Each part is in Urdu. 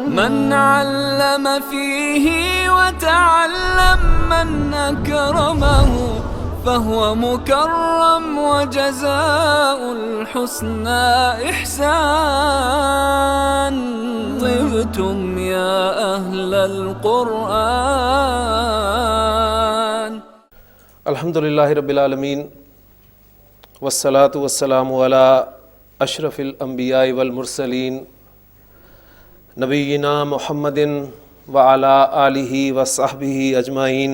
من علم فيه وتعلم من أكرمه فهو مكرم وجزاء الحسنى إحسان. طبتم يا أهل القرآن. الحمد للہ رب العالمین والصلاة والسلام علی اشرف الانبیاء والمرسلین نبینا محمد وعلی آلہ وصحبہ اجمعین.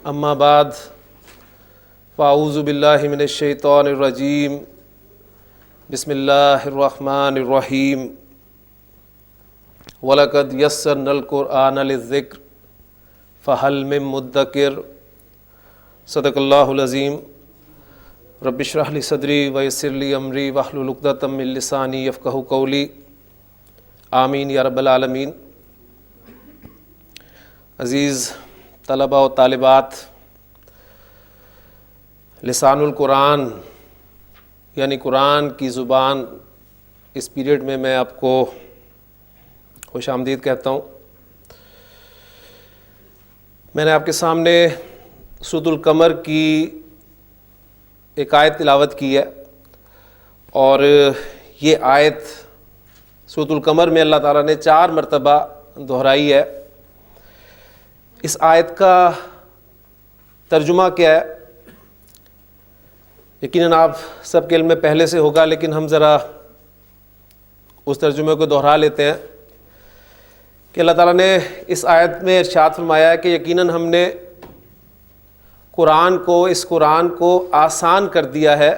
اما بعد فاعوذ باللہ من الشیطان الرجیم. بسم اللہ الرحمن الرحیم. وَلَقَدْ يَسَّرْنَا الْقُرْآنَ لِلذِّكْرِ فَهَلْ مِن مُدَّكِرٍ. صدق اللہ العظیم. رب اشرح لی صدری ویسر لی امری واحلل عقدۃ من لسانی یفقہوا قولی. آمین یا رب العالمین. عزیز طلبہ و طالبات، لسان القرآن یعنی قرآن کی زبان، اس پیریڈ میں آپ کو خوش آمدید کہتا ہوں. میں نے آپ کے سامنے سورۃ القمر کی ایک آیت تلاوت کی ہے، اور یہ آیت سورۃ القمر میں اللہ تعالیٰ نے 4 مرتبہ دہرائی ہے. اس آیت کا ترجمہ کیا ہے یقیناً آپ سب کے علم میں پہلے سے ہوگا، لیکن ہم ذرا اس ترجمے کو دہرا لیتے ہیں کہ اللہ تعالیٰ نے اس آیت میں ارشاد فرمایا ہے کہ یقیناً ہم نے اس قرآن کو آسان کر دیا ہے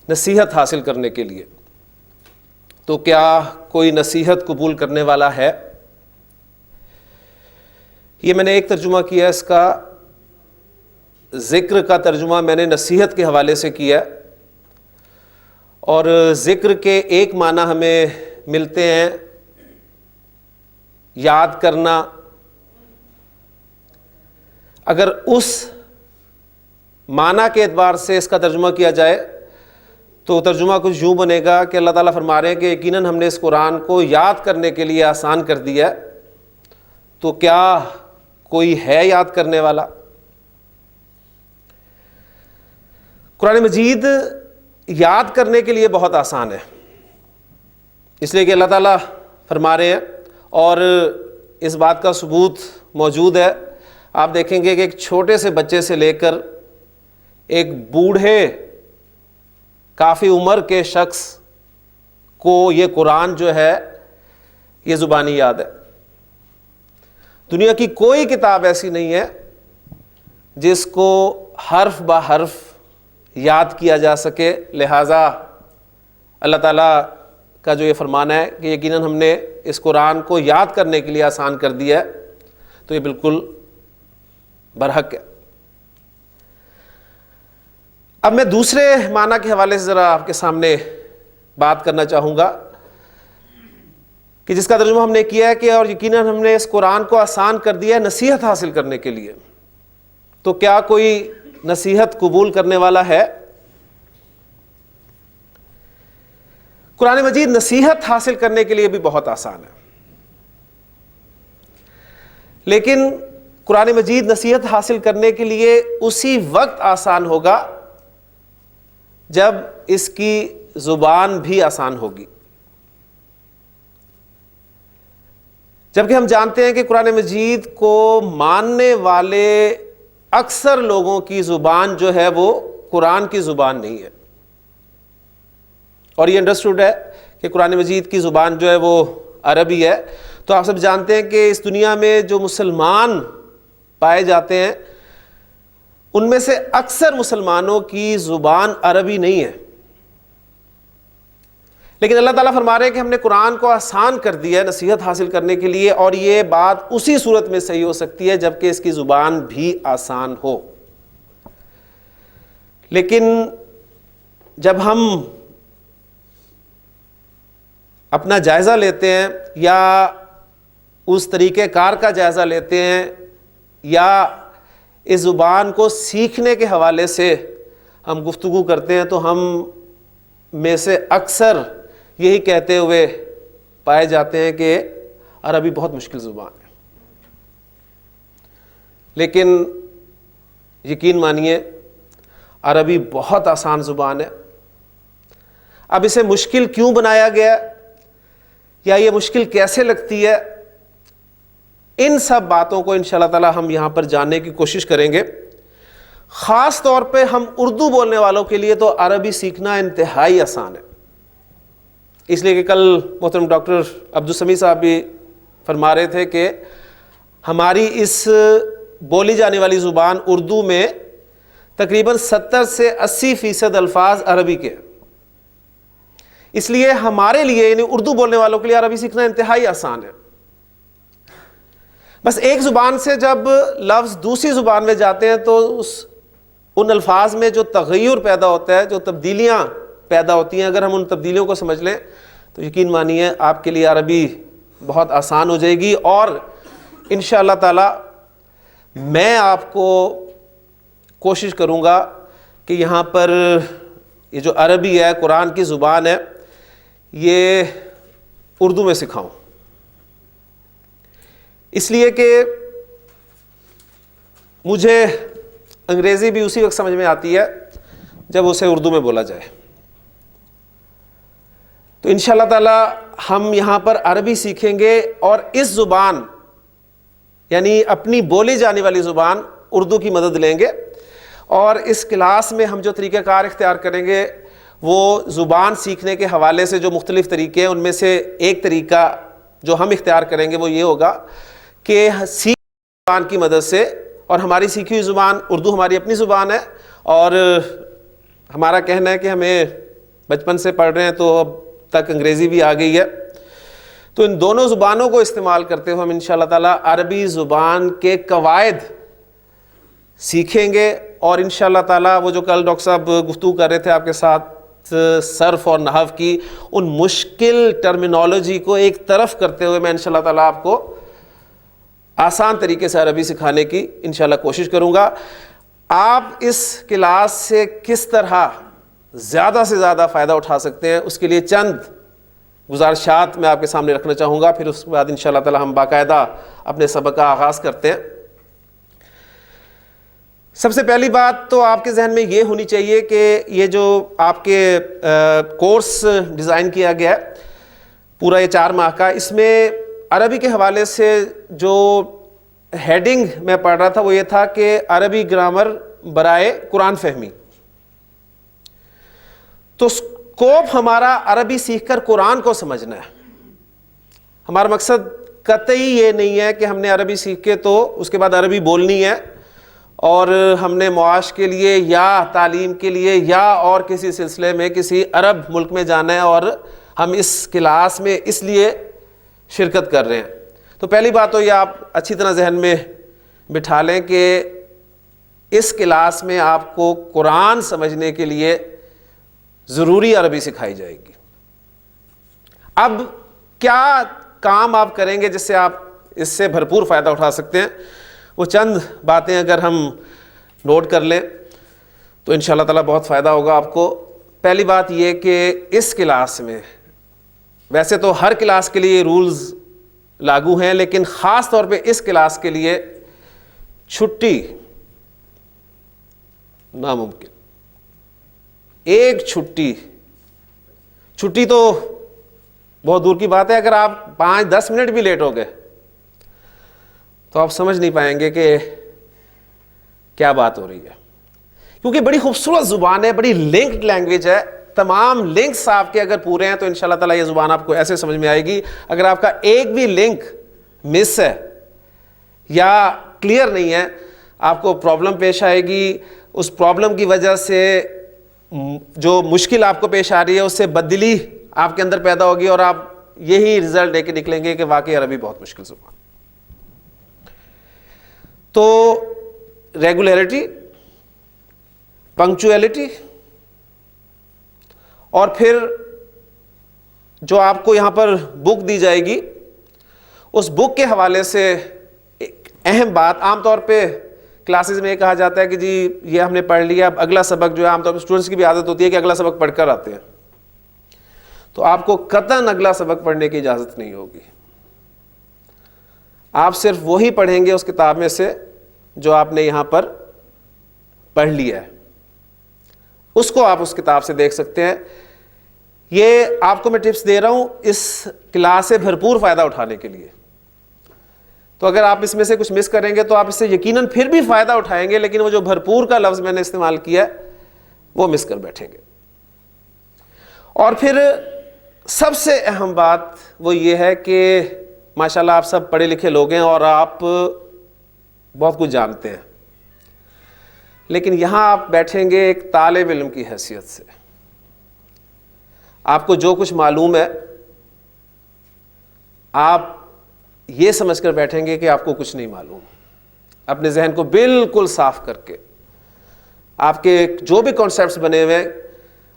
نصیحت حاصل کرنے کے لیے. تو کیا کوئی نصیحت قبول کرنے والا ہے؟ یہ میں نے ایک ترجمہ کیا ہے، اس کا ذکر کا ترجمہ میں نے نصیحت کے حوالے سے کیا ہے، اور ذکر کے ایک معنی ہمیں ملتے ہیں یاد کرنا. اگر اس معنی کے اعتبار سے اس کا ترجمہ کیا جائے تو ترجمہ کچھ یوں بنے گا کہ اللہ تعالیٰ فرما رہے ہیں کہ یقیناً ہم نے اس قرآن کو یاد کرنے کے لیے آسان کر دیا ہے، تو کیا کوئی ہے یاد کرنے والا؟ قرآن مجید یاد کرنے کے لیے بہت آسان ہے، اس لیے کہ اللہ تعالیٰ فرما رہے ہیں، اور اس بات کا ثبوت موجود ہے. آپ دیکھیں گے کہ ایک چھوٹے سے بچے سے لے کر ایک بوڑھے کافی عمر کے شخص کو یہ قرآن جو ہے یہ زبانی یاد ہے. دنیا کی کوئی کتاب ایسی نہیں ہے جس کو حرف بہ حرف یاد کیا جا سکے. لہٰذا اللہ تعالیٰ کا جو یہ فرمان ہے کہ یقیناً ہم نے اس قرآن کو یاد کرنے کے لیے آسان کر دیا ہے، تو یہ بالکل برحق ہے. اب میں دوسرے معنی کے حوالے سے ذرا آپ کے سامنے بات کرنا چاہوں گا کہ جس کا ترجمہ ہم نے کیا ہے کہ اور یقیناً ہم نے اس قرآن کو آسان کر دیا ہے نصیحت حاصل کرنے کے لیے. تو کیا کوئی نصیحت قبول کرنے والا ہے؟ قرآن مجید نصیحت حاصل کرنے کے لیے بھی بہت آسان ہے، لیکن قرآن مجید نصیحت حاصل کرنے کے لیے اسی وقت آسان ہوگا جب اس کی زبان بھی آسان ہوگی. جبکہ ہم جانتے ہیں کہ قرآن مجید کو ماننے والے اکثر لوگوں کی زبان جو ہے وہ قرآن کی زبان نہیں ہے، اور یہ انڈرسٹوڈ ہے کہ قرآن مجید کی زبان جو ہے وہ عربی ہے. تو آپ سب جانتے ہیں کہ اس دنیا میں جو مسلمان پائے جاتے ہیں ان میں سے اکثر مسلمانوں کی زبان عربی نہیں ہے، لیکن اللہ تعالیٰ فرما رہے ہیں کہ ہم نے قرآن کو آسان کر دیا ہے نصیحت حاصل کرنے کے لیے، اور یہ بات اسی صورت میں صحیح ہو سکتی ہے جبکہ اس کی زبان بھی آسان ہو. لیکن جب ہم اپنا جائزہ لیتے ہیں یا اس طریقہ کار کا جائزہ لیتے ہیں یا اس زبان کو سیکھنے کے حوالے سے ہم گفتگو کرتے ہیں تو ہم میں سے اکثر یہی کہتے ہوئے پائے جاتے ہیں کہ عربی بہت مشکل زبان ہے، لیکن یقین مانیے عربی بہت آسان زبان ہے۔ اب اسے مشکل کیوں بنایا گیا یا یہ مشکل کیسے لگتی ہے، ان سب باتوں کو انشاءاللہ تعالی ہم یہاں پر جاننے کی کوشش کریں گے۔ خاص طور پہ ہم اردو بولنے والوں کے لیے تو عربی سیکھنا انتہائی آسان ہے، اس لیے کہ کل محترم ڈاکٹر عبدالسمیع صاحب بھی فرما رہے تھے کہ ہماری اس بولی جانے والی زبان اردو میں تقریباً 70 سے 80% الفاظ عربی کے ہیں، اس لیے ہمارے لیے یعنی اردو بولنے والوں کے لیے عربی سیکھنا انتہائی آسان ہے۔ بس ایک زبان سے جب لفظ دوسری زبان میں جاتے ہیں تو ان الفاظ میں جو تغیر پیدا ہوتا ہے، جو تبدیلیاں پیدا ہوتی ہیں، اگر ہم ان تبدیلیوں کو سمجھ لیں تو یقین مانیے آپ کے لیے عربی بہت آسان ہو جائے گی۔ اور انشاءاللہ تعالی میں آپ کو کوشش کروں گا کہ یہاں پر یہ جو عربی ہے، قرآن کی زبان ہے، یہ اردو میں سکھاؤں، اس لیے کہ مجھے انگریزی بھی اسی وقت سمجھ میں آتی ہے جب اسے اردو میں بولا جائے۔ تو انشاءاللہ تعالی ہم یہاں پر عربی سیکھیں گے اور اس زبان یعنی اپنی بولی جانے والی زبان اردو کی مدد لیں گے، اور اس کلاس میں ہم جو طریقہ کار اختیار کریں گے وہ زبان سیکھنے کے حوالے سے جو مختلف طریقے ہیں ان میں سے ایک طریقہ جو ہم اختیار کریں گے وہ یہ ہوگا کہ زبان کی مدد سے، اور ہماری سیکھی ہوئی زبان اردو ہماری اپنی زبان ہے، اور ہمارا کہنا ہے کہ ہمیں بچپن سے پڑھ رہے ہیں تو اب تک انگریزی بھی آ گئی ہے، تو ان دونوں زبانوں کو استعمال کرتے ہوئے ہم انشاءاللہ تعالی عربی زبان کے قواعد سیکھیں گے، اور انشاءاللہ تعالی وہ جو کل ڈاکٹر صاحب گفتگو کر رہے تھے آپ کے ساتھ صرف اور نحو کی، ان مشکل ٹرمینالوجی کو ایک طرف کرتے ہوئے میں انشاءاللہ تعالی آپ کو آسان طریقے سے عربی سکھانے کی انشاءاللہ کوشش کروں گا۔ آپ اس کلاس سے کس طرح زیادہ سے زیادہ فائدہ اٹھا سکتے ہیں اس کے لیے چند گزارشات میں آپ کے سامنے رکھنا چاہوں گا، پھر اس کے بعد انشاءاللہ تعالی ہم باقاعدہ اپنے سبق کا آغاز کرتے ہیں۔ سب سے پہلی بات تو آپ کے ذہن میں یہ ہونی چاہیے کہ یہ جو آپ کے کورس ڈیزائن کیا گیا ہے پورا یہ 4 ماہ کا، اس میں عربی کے حوالے سے جو ہیڈنگ میں پڑھ رہا تھا وہ یہ تھا کہ عربی گرامر برائے قرآن فہمی۔ تو اسکوپ ہمارا عربی سیکھ کر قرآن کو سمجھنا ہے، ہمارا مقصد قطعی یہ نہیں ہے کہ ہم نے عربی سیکھ کے تو اس کے بعد عربی بولنی ہے اور ہم نے معاش کے لیے یا تعلیم کے لیے یا اور کسی سلسلے میں کسی عرب ملک میں جانا ہے اور ہم اس کلاس میں اس لیے شرکت کر رہے ہیں۔ تو پہلی بات تو یہ آپ اچھی طرح ذہن میں بٹھا لیں کہ اس کلاس میں آپ کو قرآن سمجھنے کے لیے ضروری عربی سکھائی جائے گی۔ اب کیا کام آپ کریں گے جس سے آپ اس سے بھرپور فائدہ اٹھا سکتے ہیں، وہ چند باتیں اگر ہم نوٹ کر لیں تو انشاءاللہ تعالی بہت فائدہ ہوگا آپ کو۔ پہلی بات یہ کہ اس کلاس میں، ویسے تو ہر کلاس کے لیے رولز لاگو ہیں لیکن خاص طور پہ اس کلاس کے لیے چھٹی ناممکن۔ ایک چھٹی تو بہت دور کی بات ہے، اگر آپ 5-10 منٹ بھی لیٹ ہو گئے تو آپ سمجھ نہیں پائیں گے کہ کیا بات ہو رہی ہے، کیونکہ بڑی خوبصورت زبان ہے، بڑی لنکڈ لینگویج ہے، تمام لنکس آپ کے اگر پورے ہیں تو انشاءاللہ تعالی یہ زبان آپ کو ایسے سمجھ میں آئے گی۔ اگر آپ کا ایک بھی لنک مس ہے یا کلیئر نہیں ہے آپ کو پرابلم پیش آئے گی، اس پرابلم کی وجہ سے جو مشکل آپ کو پیش آ رہی ہے اس سے بددلی آپ کے اندر پیدا ہوگی اور آپ یہی رزلٹ لے کے نکلیں گے کہ واقعی عربی بہت مشکل زبان۔ تو ریگولیرٹی، پنکچویلٹی، اور پھر جو آپ کو یہاں پر بک دی جائے گی اس بک کے حوالے سے ایک اہم بات، عام طور پہ کلاسز میں یہ کہا جاتا ہے کہ جی یہ ہم نے پڑھ لیا، اب اگلا سبق جو ہے عام طور پہ اسٹوڈنٹس کی بھی عادت ہوتی ہے کہ اگلا سبق پڑھ کر آتے ہیں، تو آپ کو قطعاً اگلا سبق پڑھنے کی اجازت نہیں ہوگی. آپ صرف وہی پڑھیں گے اس کتاب میں سے جو آپ نے یہاں پر پڑھ لیا ہے, اس کو آپ اس کتاب سے دیکھ سکتے ہیں. یہ آپ کو میں ٹپس دے رہا ہوں اس کلاس سے بھرپور فائدہ اٹھانے کے لیے. تو اگر آپ اس میں سے کچھ مس کریں گے تو آپ اس سے یقیناً پھر بھی فائدہ اٹھائیں گے, لیکن وہ جو بھرپور کا لفظ میں نے استعمال کیا ہے وہ مس کر بیٹھیں گے. اور پھر سب سے اہم بات وہ یہ ہے کہ ماشاءاللہ آپ سب پڑھے لکھے لوگ ہیں اور آپ بہت کچھ جانتے ہیں, لیکن یہاں آپ بیٹھیں گے ایک طالب علم کی حیثیت سے. آپ کو جو کچھ معلوم ہے آپ یہ سمجھ کر بیٹھیں گے کہ آپ کو کچھ نہیں معلوم. اپنے ذہن کو بالکل صاف کر کے آپ کے جو بھی کانسیپٹس بنے ہوئے ہیں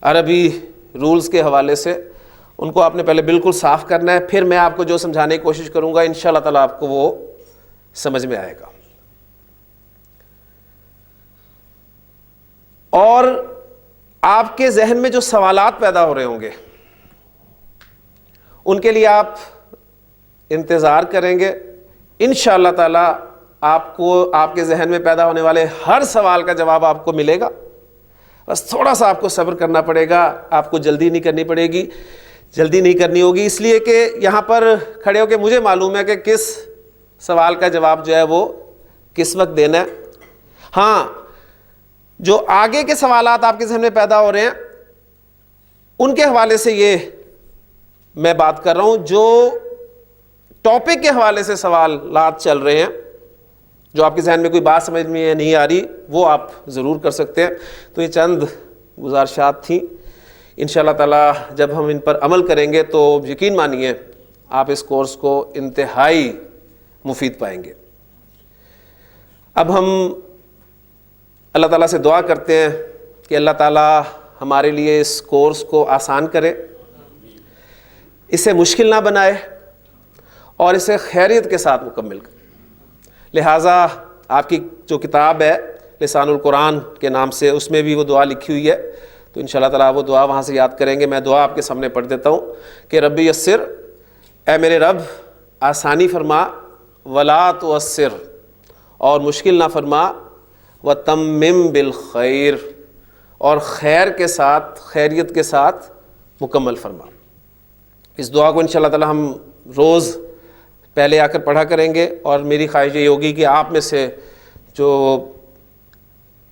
عربی رولز کے حوالے سے, ان کو آپ نے پہلے بالکل صاف کرنا ہے. پھر میں آپ کو جو سمجھانے کی کوشش کروں گا انشاءاللہ تعالیٰ آپ کو وہ سمجھ میں آئے گا. اور آپ کے ذہن میں جو سوالات پیدا ہو رہے ہوں گے ان کے لیے آپ انتظار کریں گے. انشاءاللہ تعالیٰ آپ کو آپ کے ذہن میں پیدا ہونے والے ہر سوال کا جواب آپ کو ملے گا. بس تھوڑا سا آپ کو صبر کرنا پڑے گا, آپ کو جلدی نہیں کرنی پڑے گی, جلدی نہیں کرنی ہوگی, اس لیے کہ یہاں پر کھڑے ہو کے مجھے معلوم ہے کہ کس سوال کا جواب جو ہے وہ کس وقت دینا ہے. ہاں, جو آگے کے سوالات آپ کے ذہن میں پیدا ہو رہے ہیں ان کے حوالے سے یہ میں بات کر رہا ہوں. جو ٹاپک کے حوالے سے سوالات چل رہے ہیں, جو آپ کے ذہن میں کوئی بات سمجھ میں نہیں آ رہی, وہ آپ ضرور کر سکتے ہیں. تو یہ چند گزارشات تھیں. انشاءاللہ تعالیٰ جب ہم ان پر عمل کریں گے تو یقین مانیے آپ اس کورس کو انتہائی مفید پائیں گے. اب ہم اللہ تعالیٰ سے دعا کرتے ہیں کہ اللہ تعالیٰ ہمارے لیے اس کورس کو آسان کرے, اسے مشکل نہ بنائے اور اسے خیریت کے ساتھ مکمل کرے. لہٰذا آپ کی جو کتاب ہے لسان القرآن کے نام سے, اس میں بھی وہ دعا لکھی ہوئی ہے, تو انشاءاللہ تعالیٰ وہ دعا وہاں سے یاد کریں گے. میں دعا آپ کے سامنے پڑھ دیتا ہوں کہ ربی یسر, اے میرے رب آسانی فرما, ولا تعسر, اور مشکل نہ فرما, وتمم بالخیر, اور خیر کے ساتھ خیریت کے ساتھ مکمل فرما. اس دعا کو انشاءاللہ تعالیٰ ہم روز پہلے آ کر پڑھا کریں گے, اور میری خواہش یہ ہوگی کہ آپ میں سے جو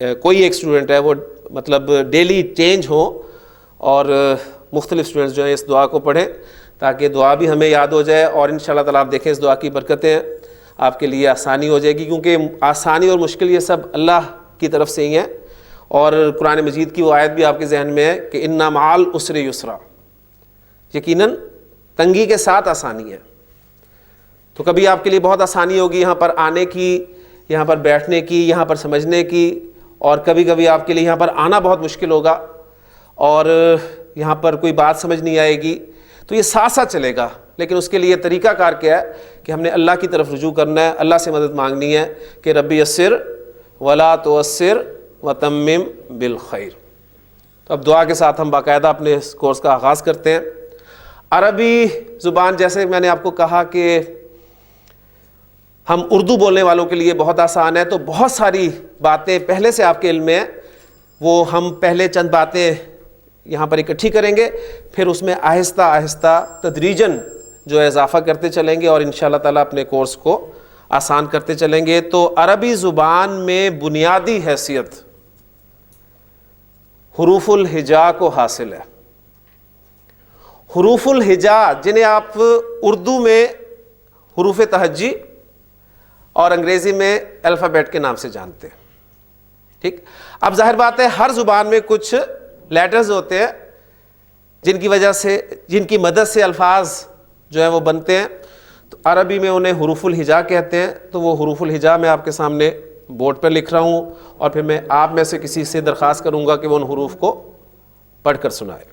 کوئی ایک اسٹوڈنٹ ہے وہ مطلب ڈیلی چینج ہو اور مختلف اسٹوڈنٹس جو ہیں اس دعا کو پڑھیں, تاکہ دعا بھی ہمیں یاد ہو جائے. اور انشاءاللہ تعالیٰ آپ دیکھیں اس دعا کی برکتیں آپ کے لیے آسانی ہو جائے گی, کیونکہ آسانی اور مشکل یہ سب اللہ کی طرف سے ہی ہیں. اور قرآن مجید کی وہ آیت بھی آپ کے ذہن میں ہے کہ انا مع العسر یسرا, یقیناً تنگی کے ساتھ آسانی ہے. تو کبھی آپ کے لیے بہت آسانی ہوگی یہاں پر آنے کی, یہاں پر بیٹھنے کی, یہاں پر سمجھنے کی, اور کبھی کبھی آپ کے لیے یہاں پر آنا بہت مشکل ہوگا اور یہاں پر کوئی بات سمجھ نہیں آئے گی. تو یہ ساتھ ساتھ چلے گا, لیکن اس کے لیے طریقہ کار کیا ہے کہ ہم نے اللہ کی طرف رجوع کرنا ہے, اللہ سے مدد مانگنی ہے کہ ربی یسر ولا تعسر وتمم بالخیر. تو اب دعا کے ساتھ ہم باقاعدہ اپنے اس کورس کا آغاز کرتے ہیں. عربی زبان, جیسے میں نے آپ کو کہا کہ ہم اردو بولنے والوں کے لیے بہت آسان ہے, تو بہت ساری باتیں پہلے سے آپ کے علم میں ہیں, وہ ہم پہلے چند باتیں یہاں پر اکٹھی کریں گے, پھر اس میں آہستہ آہستہ تدریجاً جو ہے اضافہ کرتے چلیں گے, اور انشاءاللہ تعالیٰ اپنے کورس کو آسان کرتے چلیں گے. تو عربی زبان میں بنیادی حیثیت حروف الہجا کو حاصل ہے. حروف الہجا جنہیں آپ اردو میں حروف تہجی اور انگریزی میں الفابیٹ کے نام سے جانتے ہیں. ٹھیک, اب ظاہر بات ہے ہر زبان میں کچھ لیٹرز ہوتے ہیں جن کی وجہ سے, جن کی مدد سے الفاظ جو ہیں وہ بنتے ہیں. تو عربی میں انہیں حروف الہجا کہتے ہیں. تو وہ حروف الہجا میں آپ کے سامنے بورڈ پر لکھ رہا ہوں, اور پھر میں آپ میں سے کسی سے درخواست کروں گا کہ وہ ان حروف کو پڑھ کر سنائے.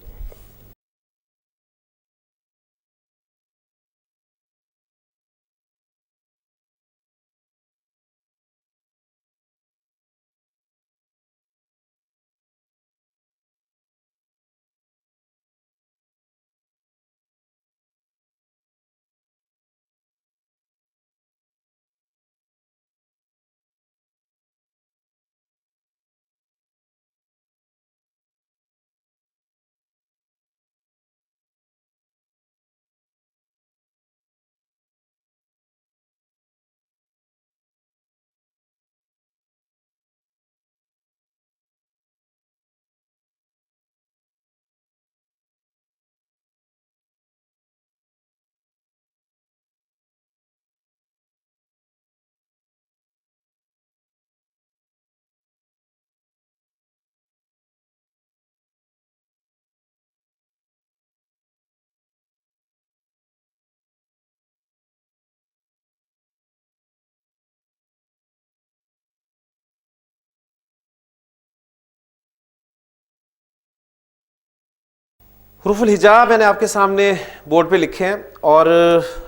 حروف الہجا میں نے آپ کے سامنے بورڈ پہ لکھے ہیں اور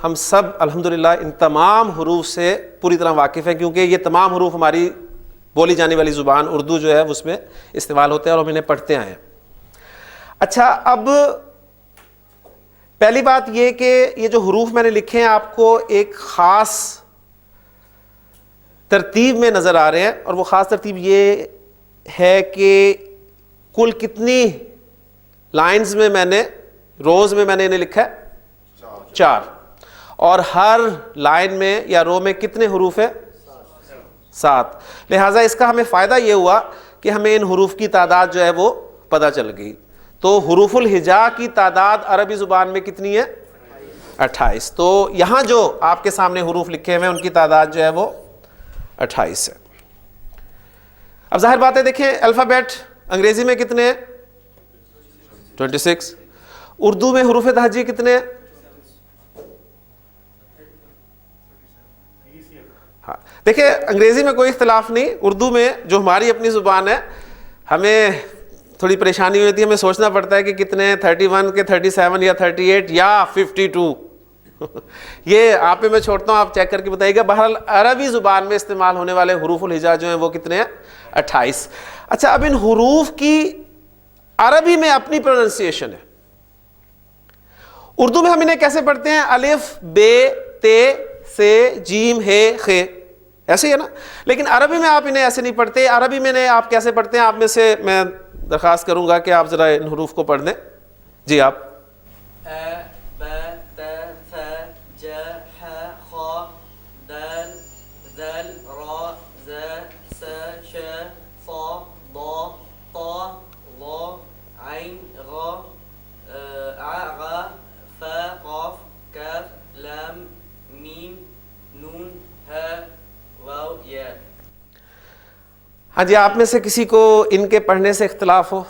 ہم سب الحمدللہ ان تمام حروف سے پوری طرح واقف ہیں، کیونکہ یہ تمام حروف ہماری بولی جانے والی زبان اردو جو ہے اس میں استعمال ہوتے ہیں اور ہم انہیں پڑھتے آئے ہیں۔ اچھا، اب پہلی بات یہ کہ یہ جو حروف میں نے لکھے ہیں آپ کو ایک خاص ترتیب میں نظر آ رہے ہیں، اور وہ خاص ترتیب یہ ہے کہ کل کتنی لائنز میں نے روز میں نے انہیں لکھا ہے 4، اور ہر لائن میں یا رو میں کتنے حروف ہیں 7۔ لہٰذا اس کا ہمیں فائدہ یہ ہوا کہ ہمیں ان حروف کی تعداد جو ہے وہ پتہ چل گئی۔ تو حروف الہجا کی تعداد عربی زبان میں کتنی ہے 28۔ تو یہاں جو آپ کے سامنے حروف لکھے ہوئے ہیں ان کی تعداد جو ہے وہ 28 ہے۔ اب ظاہر بات ہے، دیکھیں الفابیٹ انگریزی میں کتنے ہیں 26، اردو میں حروف تہجی کتنے ہیں؟ ہاں دیکھیں انگریزی میں کوئی اختلاف نہیں، اردو میں جو ہماری اپنی زبان ہے ہمیں تھوڑی پریشانی ہوتی ہے، ہمیں سوچنا پڑتا ہے کہ کتنے 31 کے 37 یا 38 یا 52 یہ آپ پہ میں چھوڑتا ہوں، آپ چیک کر کے بتائیے گا۔ بہرحال عربی زبان میں استعمال ہونے والے حروف الہجا جو ہیں وہ کتنے ہیں 28۔ اچھا، اب ان حروف کی عربی میں اپنی پروننسیشن ہے۔ اردو میں ہم انہیں کیسے پڑھتے ہیں؟ الف بے تے سے جیم ہے خے، ایسے ہی ہے نا، لیکن عربی میں آپ انہیں ایسے نہیں پڑھتے۔ عربی میں آپ کیسے پڑھتے ہیں؟ آپ میں سے میں درخواست کروں گا کہ آپ ذرا ان حروف کو پڑھ دیں۔ جی آپ ہاں جی، آپ میں سے کسی کو ان کے پڑھنے سے اختلاف ہو؟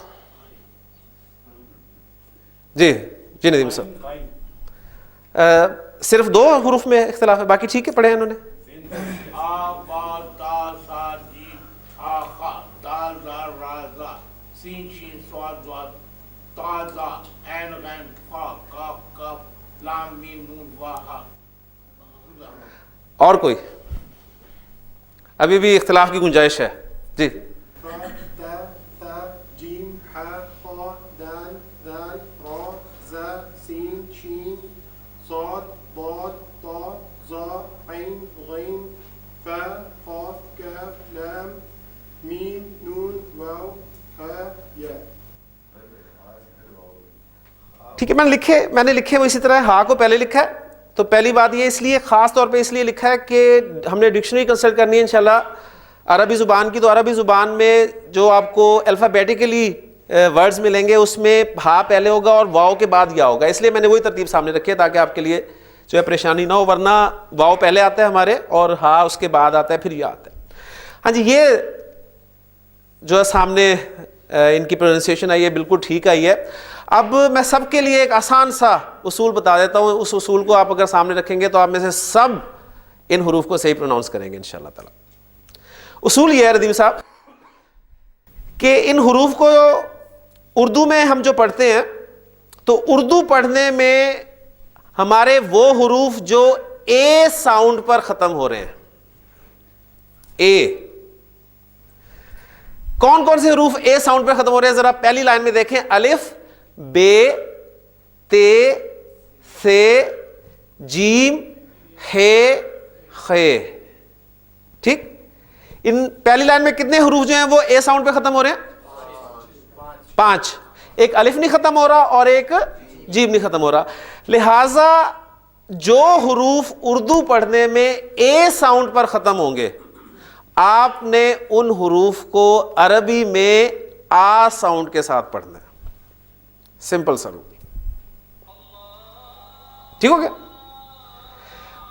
جی جی ندیم صاحب، صرف 2 حروف میں اختلاف ہے، باقی ٹھیک ہے پڑھے انہوں نے۔ اور کوئی؟ ابھی بھی اختلاف کی گنجائش ہے۔ جی ٹھیک ہے، میں نے لکھے وہ اسی طرح ہا کو پہلے لکھا ہے۔ تو پہلی بات یہ اس لیے خاص طور پہ اس لیے لکھا ہے کہ ہم نے ڈکشنری کنسلٹ کرنی ہے انشاءاللہ عربی زبان کی، تو عربی زبان میں جو آپ کو الفابیٹیکلی ورڈز ملیں گے اس میں ہا پہلے ہوگا اور واؤ کے بعد یا ہوگا، اس لیے میں نے وہی ترتیب سامنے رکھی ہے تاکہ آپ کے لیے جو ہے پریشانی نہ ہو، ورنہ واؤ پہلے آتا ہے ہمارے اور ہا اس کے بعد آتا ہے، پھر یا آتا ہے۔ ہاں جی، یہ جو ہے سامنے ان کی پروننسیشن ہے یہ بالکل ٹھیک آئی ہے۔ اب میں سب کے لیے ایک آسان سا اصول بتا دیتا ہوں، اس اصول کو آپ اگر سامنے رکھیں گے تو آپ میں سے سب ان حروف کو صحیح پروناؤنس کریں گے انشاءاللہ تعالی۔ اصول یہ ہے ردیم صاحب کہ ان حروف کو اردو میں ہم جو پڑھتے ہیں تو اردو پڑھنے میں ہمارے وہ حروف جو اے ساؤنڈ پر ختم ہو رہے ہیں، اے، کون کون سے حروف اے ساؤنڈ پر ختم ہو رہے ہیں؟ ذرا پہلی لائن میں دیکھیں، الف بے تے سے جیم ہے خے، ٹھیک؟ ان پہلی لائن میں کتنے حروف جو ہیں وہ اے ساؤنڈ پہ ختم ہو رہے ہیں؟ 5، ایک الف نہیں ختم ہو رہا اور ایک جیم نہیں ختم ہو رہا، لہذا جو حروف اردو پڑھنے میں اے ساؤنڈ پر ختم ہوں گے آپ نے ان حروف کو عربی میں آ ساؤنڈ کے ساتھ پڑھنا ہے، سمپل سا رول، ٹھیک ہو گیا؟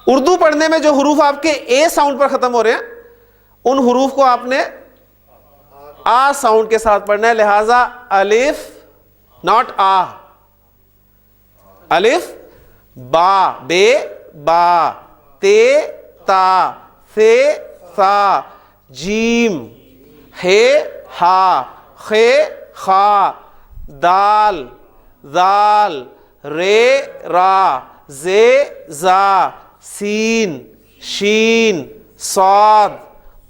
اردو پڑھنے میں جو حروف آپ کے اے ساؤنڈ پر ختم ہو رہے ہیں ان حروف کو آپ نے آ ساؤنڈ کے ساتھ پڑھنا ہے، لہذا الف ناٹ آ، الف با بے با تے تا سے سا جیم ہے ہا خے خا دال ذال رے را زے زا سین شین صاد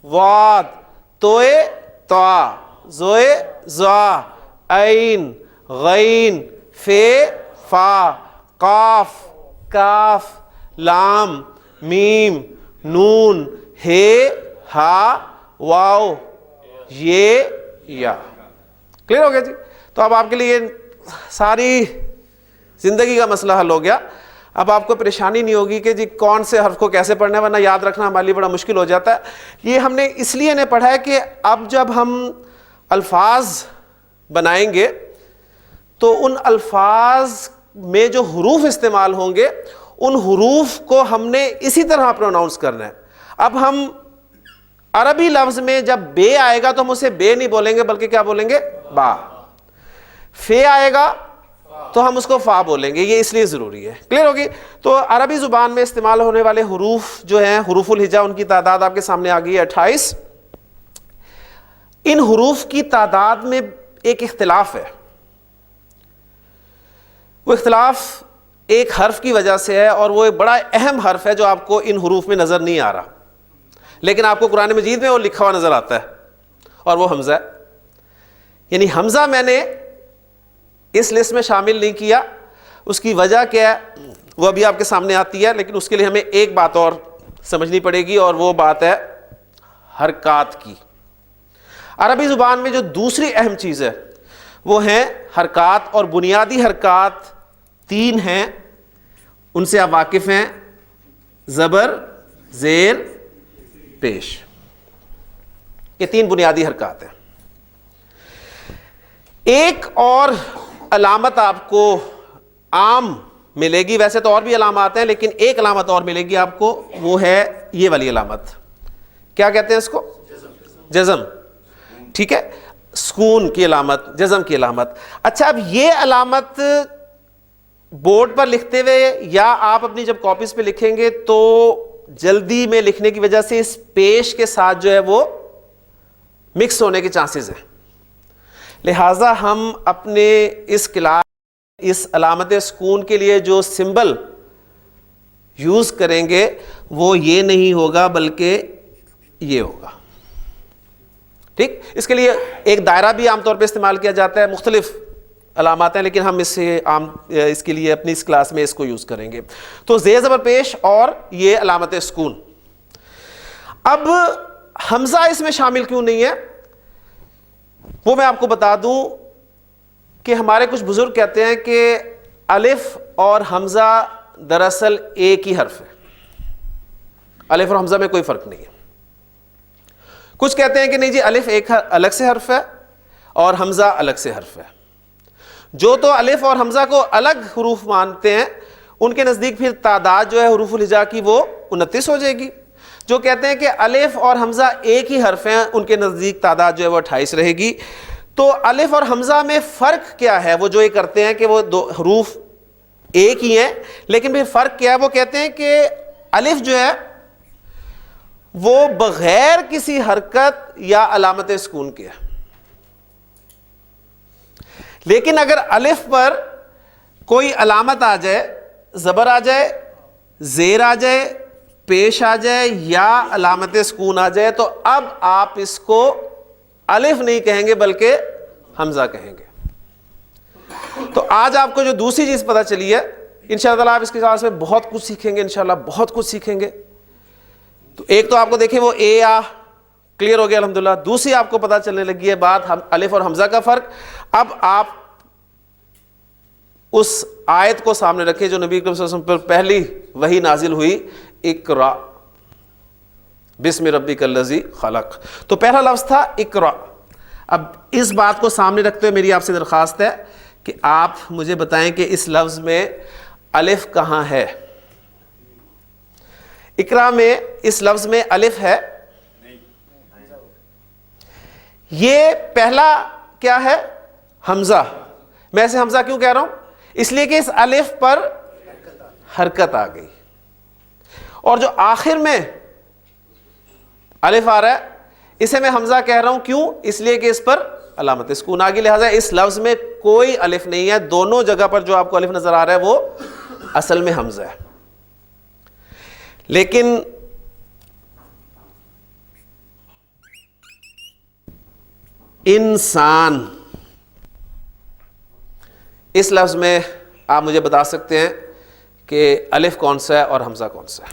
واد توئے طا زوئے زا عین غین فے فا قاف کاف لام میم نون ہے ہا واو یہ یا. کلیئر ہو گیا جی؟ تو اب آپ کے لیے ساری زندگی کا مسئلہ حل ہو گیا. اب آپ کو پریشانی نہیں ہوگی کہ جی کون سے حرف کو کیسے پڑھنا ہے، ورنہ یاد رکھنا ہمارے لیے بڑا مشکل ہو جاتا ہے. یہ ہم نے اس لیے نہیں پڑھا ہے کہ اب جب ہم الفاظ بنائیں گے تو ان الفاظ میں جو حروف استعمال ہوں گے ان حروف کو ہم نے اسی طرح پروناؤنس کرنا ہے. اب ہم عربی لفظ میں جب بے آئے گا تو ہم اسے بے نہیں بولیں گے بلکہ کیا بولیں گے؟ با. فے آئے گا تو ہم اس کو فا بولیں گے. یہ اس لیے ضروری ہے. کلیئر ہوگی؟ تو عربی زبان میں استعمال ہونے والے حروف جو ہیں حروف الہجا، ان کی تعداد آپ کے سامنے آ گئی ہے 28. ان حروف کی تعداد میں ایک اختلاف ہے. وہ اختلاف ایک حرف کی وجہ سے ہے اور وہ ایک بڑا اہم حرف ہے جو آپ کو ان حروف میں نظر نہیں آ رہا، لیکن آپ کو قرآن مجید میں وہ لکھا ہوا نظر آتا ہے، اور وہ حمزہ ہے. یعنی حمزہ میں نے اس لسٹ میں شامل نہیں کیا. اس کی وجہ کیا ہے وہ ابھی آپ کے سامنے آتی ہے، لیکن اس کے لیے ہمیں ایک بات اور سمجھنی پڑے گی، اور وہ بات ہے حرکات کی. عربی زبان میں جو دوسری اہم چیز ہے وہ ہیں حرکات، اور بنیادی حرکات 3 ہیں. ان سے آپ واقف ہیں: زبر، زیر، پیش. یہ 3 بنیادی حرکات ہیں. ایک اور علامت آپ کو عام ملے گی، ویسے تو اور بھی علامات ہیں لیکن ایک علامت اور ملے گی آپ کو، وہ ہے یہ والی علامت. کیا کہتے ہیں اس کو؟ جزم. ٹھیک ہے، سکون کی علامت، جزم کی علامت. اچھا، اب یہ علامت بورڈ پر لکھتے ہوئے یا آپ اپنی جب کاپیز پہ لکھیں گے تو جلدی میں لکھنے کی وجہ سے اس پیش کے ساتھ جو ہے وہ مکس ہونے کے چانسز ہیں. لہٰذا ہم اپنے اس کلاس اس علامت سکون کے لیے جو سمبل یوز کریں گے وہ یہ نہیں ہوگا بلکہ یہ ہوگا. ٹھیک، اس کے لیے ایک دائرہ بھی عام طور پہ استعمال کیا جاتا ہے. مختلف علامات ہیں لیکن ہم اس کے لیے اپنی اس کلاس میں اس کو یوز کریں گے. تو زیر زبر پیش اور یہ علامت سکون. اب حمزہ اس میں شامل کیوں نہیں ہے وہ میں آپ کو بتا دوں کہ ہمارے کچھ بزرگ کہتے ہیں کہ الف اور حمزہ دراصل ایک ہی حرف ہے. الف اور حمزہ میں کوئی فرق نہیں ہے. کچھ کہتے ہیں کہ نہیں جی، الف ایک الگ سے حرف ہے اور حمزہ الگ سے حرف ہے. جو تو الف اور حمزہ کو الگ حروف مانتے ہیں ان کے نزدیک پھر تعداد جو ہے حروف الہجا کی وہ 29 ہو جائے گی. جو کہتے ہیں کہ الف اور حمزہ ایک ہی حرف ہیں ان کے نزدیک تعداد جو ہے وہ 28 رہے گی. تو الف اور حمزہ میں فرق کیا ہے؟ وہ جو یہ کرتے ہیں کہ وہ 2 حروف ایک ہی ہیں لیکن پھر فرق کیا ہے؟ وہ کہتے ہیں کہ الف جو ہے وہ بغیر کسی حرکت یا علامت سکون کے ہے، لیکن اگر الف پر کوئی علامت آ جائے، زبر آ جائے، زیر آ جائے، پیش آ جائے یا علامت سکون آ جائے تو اب آپ اس کو الف نہیں کہیں گے بلکہ حمزہ کہیں گے. تو آج آپ کو جو دوسری چیز پتہ چلی ہے، انشاءاللہ آپ اس کے ساتھ میں بہت کچھ سیکھیں گے، انشاءاللہ بہت کچھ سیکھیں گے. تو ایک تو آپ کو دیکھیں وہ اے آ کلیئر ہو گیا الحمدللہ. دوسری آپ کو پتہ چلنے لگی ہے بات الف اور حمزہ کا فرق. اب آپ اس آیت کو سامنے رکھیں جو نبی کریم صلی اللہ علیہ وسلم پر پہلی وحی نازل ہوئی، اقرا بسم ربک الذی خلق. تو پہلا لفظ تھا اقرا. اب اس بات کو سامنے رکھتے ہوئے میری آپ سے درخواست ہے کہ آپ مجھے بتائیں کہ اس لفظ میں الف کہاں ہے؟ اقرا میں اس لفظ میں الف ہے؟ یہ پہلا کیا ہے؟ حمزہ. میں اسے حمزہ کیوں کہہ رہا ہوں؟ اس لیے کہ اس الف پر حرکت آ گئی. اور جو آخر میں الف آ رہا ہے اسے میں حمزہ کہہ رہا ہوں. کیوں؟ اس لیے کہ اس پر علامت سکون آ گئی. لہٰذا اس لفظ میں کوئی الف نہیں ہے, دونوں جگہ پر جو آپ کو الف نظر آ رہا ہے وہ اصل میں حمزہ ہے. لیکن انسان اس لفظ میں آپ مجھے بتا سکتے ہیں کہ الف کون سا ہے اور حمزہ کون سا ہے؟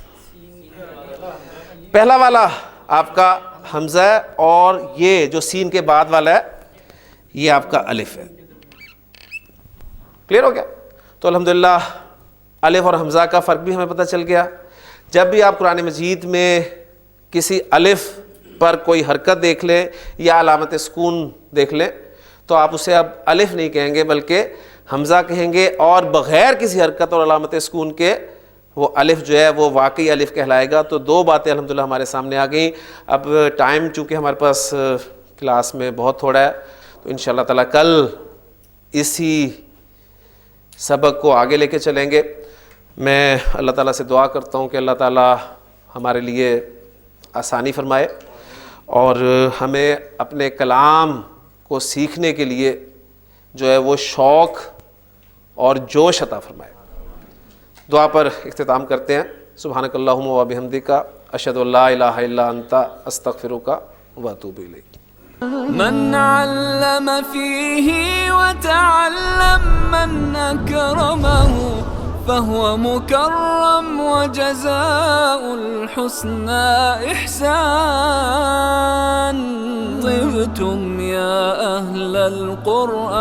پہلا والا آپ کا حمزہ ہے اور یہ جو سین کے بعد والا ہے یہ آپ کا الف ہے. کلیئر ہو گیا؟ تو الحمدللہ الف اور حمزہ کا فرق بھی ہمیں پتہ چل گیا. جب بھی آپ قرآن مجید میں کسی الف پر کوئی حرکت دیکھ لیں یا علامت سکون دیکھ لیں تو آپ اسے اب الف نہیں کہیں گے بلکہ حمزہ کہیں گے, اور بغیر کسی حرکت اور علامت سکون کے وہ الف جو ہے وہ واقعی الف کہلائے گا. تو دو باتیں الحمدللہ ہمارے سامنے آ گئیں. اب ٹائم چونکہ ہمارے پاس کلاس میں بہت تھوڑا ہے تو انشاءاللہ تعالیٰ کل اسی سبق کو آگے لے کے چلیں گے. میں اللہ تعالیٰ سے دعا کرتا ہوں کہ اللہ تعالیٰ ہمارے لیے آسانی فرمائے اور ہمیں اپنے کلام کو سیکھنے کے لیے جو ہے وہ شوق اور جوش عطا فرمائے. دعا پر اختتام کرتے ہیں. سبحانک اللہم و بحمدک اشہد ان لا الہ الا انت استغفرک و اتوب الیک. من علم فيه وتعلم من أكرمه فهو مكرم وجزاء الحسنى إحسان. طبتم يا أهل القرآن.